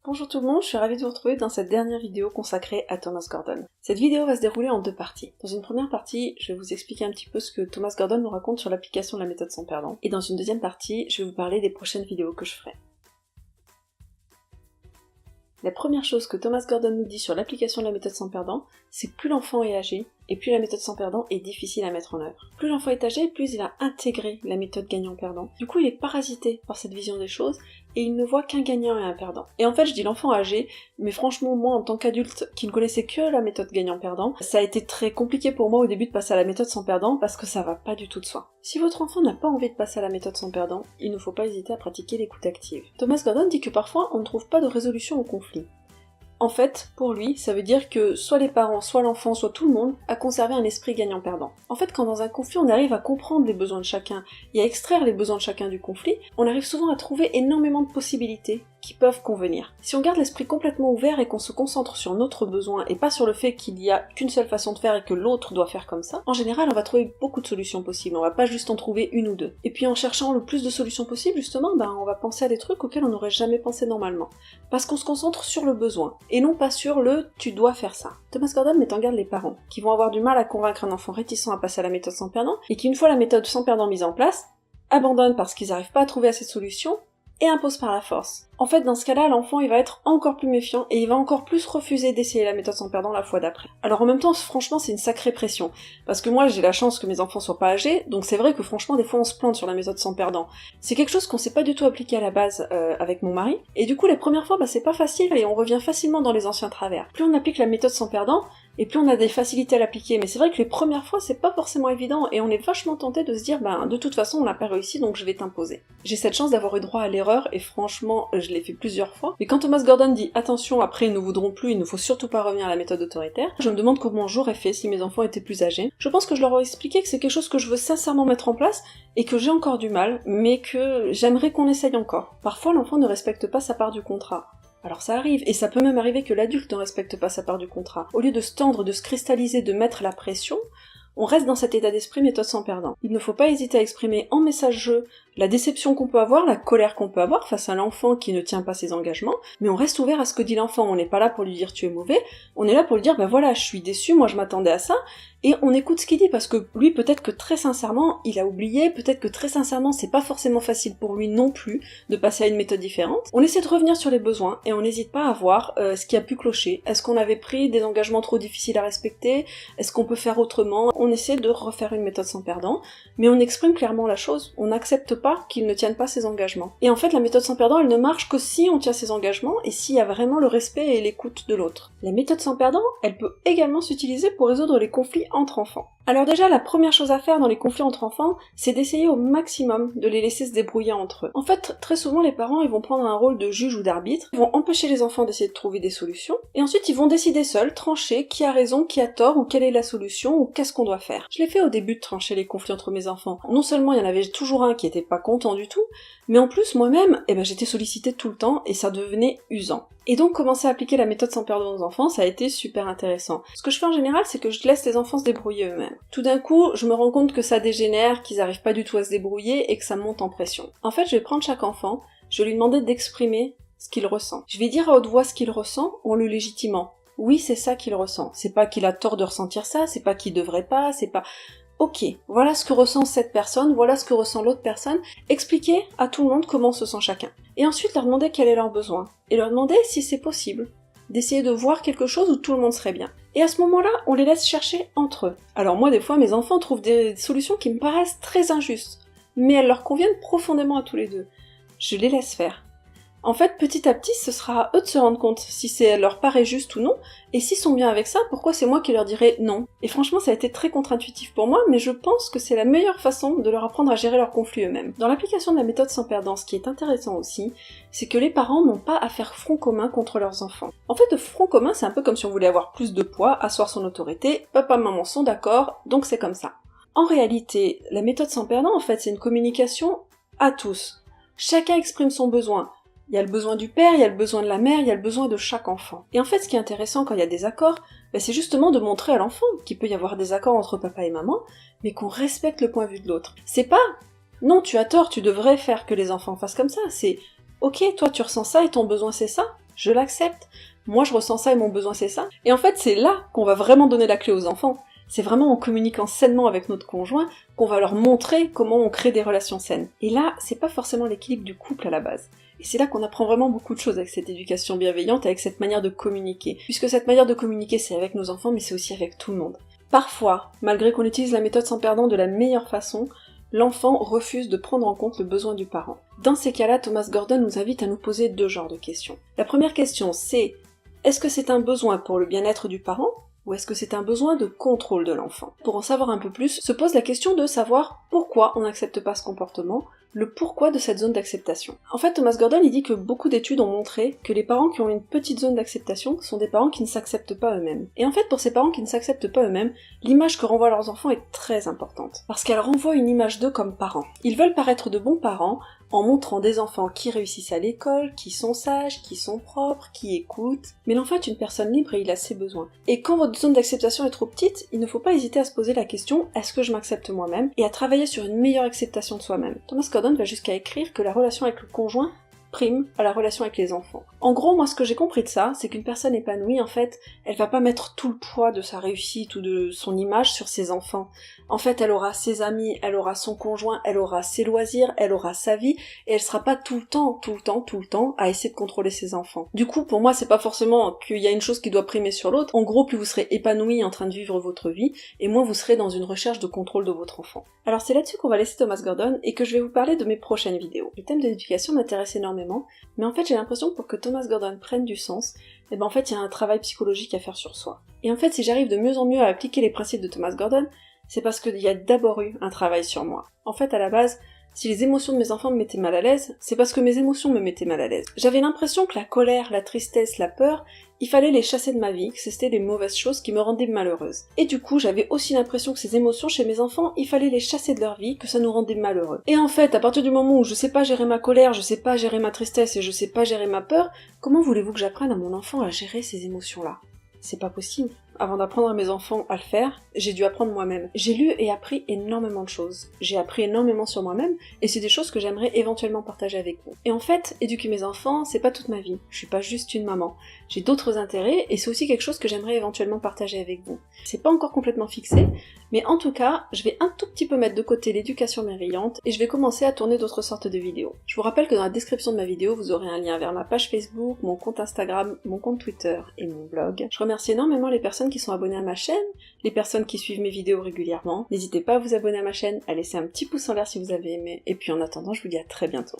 Bonjour tout le monde, je suis ravie de vous retrouver dans cette dernière vidéo consacrée à Thomas Gordon. Cette vidéo va se dérouler en deux parties. Dans une première partie, je vais vous expliquer un petit peu ce que Thomas Gordon nous raconte sur l'application de la méthode sans perdant. Et dans une deuxième partie, je vais vous parler des prochaines vidéos que je ferai. La première chose que Thomas Gordon nous dit sur l'application de la méthode sans perdant, c'est que plus l'enfant est âgé, et plus la méthode sans perdant est difficile à mettre en œuvre. Plus l'enfant est âgé, plus il a intégré la méthode gagnant-perdant. Du coup, il est parasité par cette vision des choses, et il ne voit qu'un gagnant et un perdant. Et en fait, je dis l'enfant âgé, mais franchement, moi, en tant qu'adulte qui ne connaissait que la méthode gagnant-perdant, ça a été très compliqué pour moi au début de passer à la méthode sans perdant, parce que ça va pas du tout de soi. Si votre enfant n'a pas envie de passer à la méthode sans perdant, il ne faut pas hésiter à pratiquer l'écoute active. Thomas Gordon dit que parfois, on ne trouve pas de résolution au conflit. En fait, pour lui, ça veut dire que soit les parents, soit l'enfant, soit tout le monde a conservé un esprit gagnant-perdant. En fait, quand dans un conflit, on arrive à comprendre les besoins de chacun et à extraire les besoins de chacun du conflit, on arrive souvent à trouver énormément de possibilités qui peuvent convenir. Si on garde l'esprit complètement ouvert et qu'on se concentre sur notre besoin et pas sur le fait qu'il y a qu'une seule façon de faire et que l'autre doit faire comme ça, en général, on va trouver beaucoup de solutions possibles, on va pas juste en trouver une ou deux. Et puis en cherchant le plus de solutions possibles, justement, on va penser à des trucs auxquels on n'aurait jamais pensé normalement. Parce qu'on se concentre sur le besoin, et non pas sur le « tu dois faire ça ». Thomas Gordon met en garde les parents, qui vont avoir du mal à convaincre un enfant réticent à passer à la méthode sans perdant, et qui une fois la méthode sans perdant mise en place, abandonnent parce qu'ils n'arrivent pas à trouver assez de solutions, et impose par la force. En fait, dans ce cas-là, l'enfant, il va être encore plus méfiant, et il va encore plus refuser d'essayer la méthode sans perdant la fois d'après. Alors en même temps, franchement, c'est une sacrée pression. Parce que moi, j'ai la chance que mes enfants soient pas âgés, donc c'est vrai que franchement, des fois, on se plante sur la méthode sans perdant. C'est quelque chose qu'on s'est pas du tout appliqué à la base avec mon mari, et du coup, les premières fois, c'est pas facile, et on revient facilement dans les anciens travers. Plus on applique la méthode sans perdant, et plus on a des facilités à l'appliquer, mais c'est vrai que les premières fois, c'est pas forcément évident, et on est vachement tenté de se dire, de toute façon, on n'a pas réussi, donc je vais t'imposer. J'ai cette chance d'avoir eu droit à l'erreur, et franchement, je l'ai fait plusieurs fois. Mais quand Thomas Gordon dit, attention, après ils ne voudront plus, il ne faut surtout pas revenir à la méthode autoritaire, je me demande comment j'aurais fait si mes enfants étaient plus âgés. Je pense que je leur aurais expliqué que c'est quelque chose que je veux sincèrement mettre en place, et que j'ai encore du mal, mais que j'aimerais qu'on essaye encore. Parfois, l'enfant ne respecte pas sa part du contrat. Alors ça arrive, et ça peut même arriver que l'adulte ne respecte pas sa part du contrat. Au lieu de se tendre, de se cristalliser, de mettre la pression, on reste dans cet état d'esprit méthode sans perdant. Il ne faut pas hésiter à exprimer en message-jeu la déception qu'on peut avoir, la colère qu'on peut avoir face à l'enfant qui ne tient pas ses engagements, mais on reste ouvert à ce que dit l'enfant. On n'est pas là pour lui dire tu es mauvais, on est là pour lui dire voilà, je suis déçu, moi je m'attendais à ça, et on écoute ce qu'il dit parce que lui peut-être que très sincèrement il a oublié, peut-être que très sincèrement c'est pas forcément facile pour lui non plus de passer à une méthode différente. On essaie de revenir sur les besoins et on n'hésite pas à voir ce qui a pu clocher. Est-ce qu'on avait pris des engagements trop difficiles à respecter? Est-ce qu'on peut faire autrement? On essaie de refaire une méthode sans perdant, mais on exprime clairement la chose, on n'accepte pas qu'ils ne tiennent pas ses engagements. Et en fait, la méthode sans perdant, elle ne marche que si on tient ses engagements et s'il y a vraiment le respect et l'écoute de l'autre. La méthode sans perdant, elle peut également s'utiliser pour résoudre les conflits entre enfants. Alors déjà, la première chose à faire dans les conflits entre enfants, c'est d'essayer au maximum de les laisser se débrouiller entre eux. En fait, très souvent, les parents, ils vont prendre un rôle de juge ou d'arbitre, ils vont empêcher les enfants d'essayer de trouver des solutions, et ensuite ils vont décider seuls, trancher qui a raison, qui a tort, ou quelle est la solution, ou qu'est-ce qu'on doit faire. Je l'ai fait au début de trancher les conflits entre mes enfants. Non seulement il y en avait toujours un qui était pas content du tout, mais en plus moi-même, j'étais sollicitée tout le temps, et ça devenait usant. Et donc commencer à appliquer la méthode sans perdre aux enfants, ça a été super intéressant. Ce que je fais en général, c'est que je laisse les enfants se débrouiller eux-mêmes. Tout d'un coup, je me rends compte que ça dégénère, qu'ils arrivent pas du tout à se débrouiller et que ça monte en pression. En fait, je vais prendre chaque enfant, je vais lui demander d'exprimer ce qu'il ressent. Je vais dire à haute voix ce qu'il ressent en le légitimant. Oui, c'est ça qu'il ressent. C'est pas qu'il a tort de ressentir ça, c'est pas qu'il devrait pas, c'est pas... Ok, voilà ce que ressent cette personne, voilà ce que ressent l'autre personne, expliquez à tout le monde comment se sent chacun. Et ensuite leur demander quel est leur besoin, et leur demander si c'est possible d'essayer de voir quelque chose où tout le monde serait bien. Et à ce moment-là, on les laisse chercher entre eux. Alors moi, des fois, mes enfants trouvent des solutions qui me paraissent très injustes, mais elles leur conviennent profondément à tous les deux. Je les laisse faire. En fait, petit à petit, ce sera à eux de se rendre compte si ça leur paraît juste ou non, et s'ils sont bien avec ça, pourquoi c'est moi qui leur dirais non. Et franchement, ça a été très contre-intuitif pour moi, mais je pense que c'est la meilleure façon de leur apprendre à gérer leurs conflits eux-mêmes. Dans l'application de la méthode sans perdant, ce qui est intéressant aussi, c'est que les parents n'ont pas à faire front commun contre leurs enfants. En fait, le front commun, c'est un peu comme si on voulait avoir plus de poids, asseoir son autorité, papa, maman sont d'accord, donc c'est comme ça. En réalité, la méthode sans perdant, en fait, c'est une communication à tous. Chacun exprime son besoin. Il y a le besoin du père, il y a le besoin de la mère, il y a le besoin de chaque enfant. Et en fait, ce qui est intéressant quand il y a des accords, c'est justement de montrer à l'enfant qu'il peut y avoir des accords entre papa et maman, mais qu'on respecte le point de vue de l'autre. C'est pas « non, tu as tort, tu devrais faire que les enfants fassent comme ça », c'est « ok, toi tu ressens ça et ton besoin c'est ça, je l'accepte, moi je ressens ça et mon besoin c'est ça. Et en fait c'est là qu'on va vraiment donner la clé aux enfants. C'est vraiment en communiquant sainement avec notre conjoint qu'on va leur montrer comment on crée des relations saines. Et là, c'est pas forcément l'équilibre du couple à la base. Et c'est là qu'on apprend vraiment beaucoup de choses avec cette éducation bienveillante, avec cette manière de communiquer. Puisque cette manière de communiquer, c'est avec nos enfants, mais c'est aussi avec tout le monde. Parfois, malgré qu'on utilise la méthode sans perdant de la meilleure façon, l'enfant refuse de prendre en compte le besoin du parent. Dans ces cas-là, Thomas Gordon nous invite à nous poser deux genres de questions. La première question, c'est est-ce que c'est un besoin pour le bien-être du parent ? Ou est-ce que c'est un besoin de contrôle de l'enfant ? Pour en savoir un peu plus, se pose la question de savoir pourquoi on n'accepte pas ce comportement, le pourquoi de cette zone d'acceptation. En fait, Thomas Gordon, il dit que beaucoup d'études ont montré que les parents qui ont une petite zone d'acceptation sont des parents qui ne s'acceptent pas eux-mêmes. Et en fait, pour ces parents qui ne s'acceptent pas eux-mêmes, l'image que renvoient leurs enfants est très importante. Parce qu'elle renvoie une image d'eux comme parents. Ils veulent paraître de bons parents, en montrant des enfants qui réussissent à l'école, qui sont sages, qui sont propres, qui écoutent. Mais l'enfant est une personne libre et il a ses besoins. Et quand votre zone d'acceptation est trop petite, il ne faut pas hésiter à se poser la question « est-ce que je m'accepte moi-même ?» et à travailler sur une meilleure acceptation de soi-même. Thomas Gordon va jusqu'à écrire que la relation avec le conjoint prime à la relation avec les enfants. En gros, moi ce que j'ai compris de ça, c'est qu'une personne épanouie, en fait, elle va pas mettre tout le poids de sa réussite ou de son image sur ses enfants. En fait, elle aura ses amis, elle aura son conjoint, elle aura ses loisirs, elle aura sa vie, et elle sera pas tout le temps à essayer de contrôler ses enfants. Du coup, pour moi, c'est pas forcément qu'il y a une chose qui doit primer sur l'autre. En gros, plus vous serez épanoui en train de vivre votre vie, et moins vous serez dans une recherche de contrôle de votre enfant. Alors c'est là-dessus qu'on va laisser Thomas Gordon, et que je vais vous parler de mes prochaines vidéos. Le thème de l'éducation m'intéresse énormément, mais en fait j'ai l'impression que pour que Thomas Gordon prenne du sens, et ben en fait il y a un travail psychologique à faire sur soi. Et en fait si j'arrive de mieux en mieux à appliquer les principes de Thomas Gordon, c'est parce qu'il y a d'abord eu un travail sur moi. En fait à la base, si les émotions de mes enfants me mettaient mal à l'aise, c'est parce que mes émotions me mettaient mal à l'aise. J'avais l'impression que la colère, la tristesse, la peur, il fallait les chasser de ma vie, que c'était des mauvaises choses qui me rendaient malheureuse. Et du coup, j'avais aussi l'impression que ces émotions chez mes enfants, il fallait les chasser de leur vie, que ça nous rendait malheureux. Et en fait, à partir du moment où je sais pas gérer ma colère, je sais pas gérer ma tristesse et je sais pas gérer ma peur, comment voulez-vous que j'apprenne à mon enfant à gérer ces émotions-là ? C'est pas possible. Avant d'apprendre à mes enfants à le faire, j'ai dû apprendre moi-même. J'ai lu et appris énormément de choses. J'ai appris énormément sur moi-même, et c'est des choses que j'aimerais éventuellement partager avec vous. Et en fait, éduquer mes enfants, c'est pas toute ma vie. Je suis pas juste une maman. J'ai d'autres intérêts, et c'est aussi quelque chose que j'aimerais éventuellement partager avec vous. C'est pas encore complètement fixé, mais en tout cas, je vais un tout petit peu mettre de côté l'éducation bienveillante, et je vais commencer à tourner d'autres sortes de vidéos. Je vous rappelle que dans la description de ma vidéo, vous aurez un lien vers ma page Facebook, mon compte Instagram, mon compte Twitter et mon blog. Je remercie énormément les personnes qui sont abonnées à ma chaîne, les personnes qui suivent mes vidéos régulièrement. N'hésitez pas à vous abonner à ma chaîne, à laisser un petit pouce en l'air si vous avez aimé, et puis en attendant, je vous dis à très bientôt.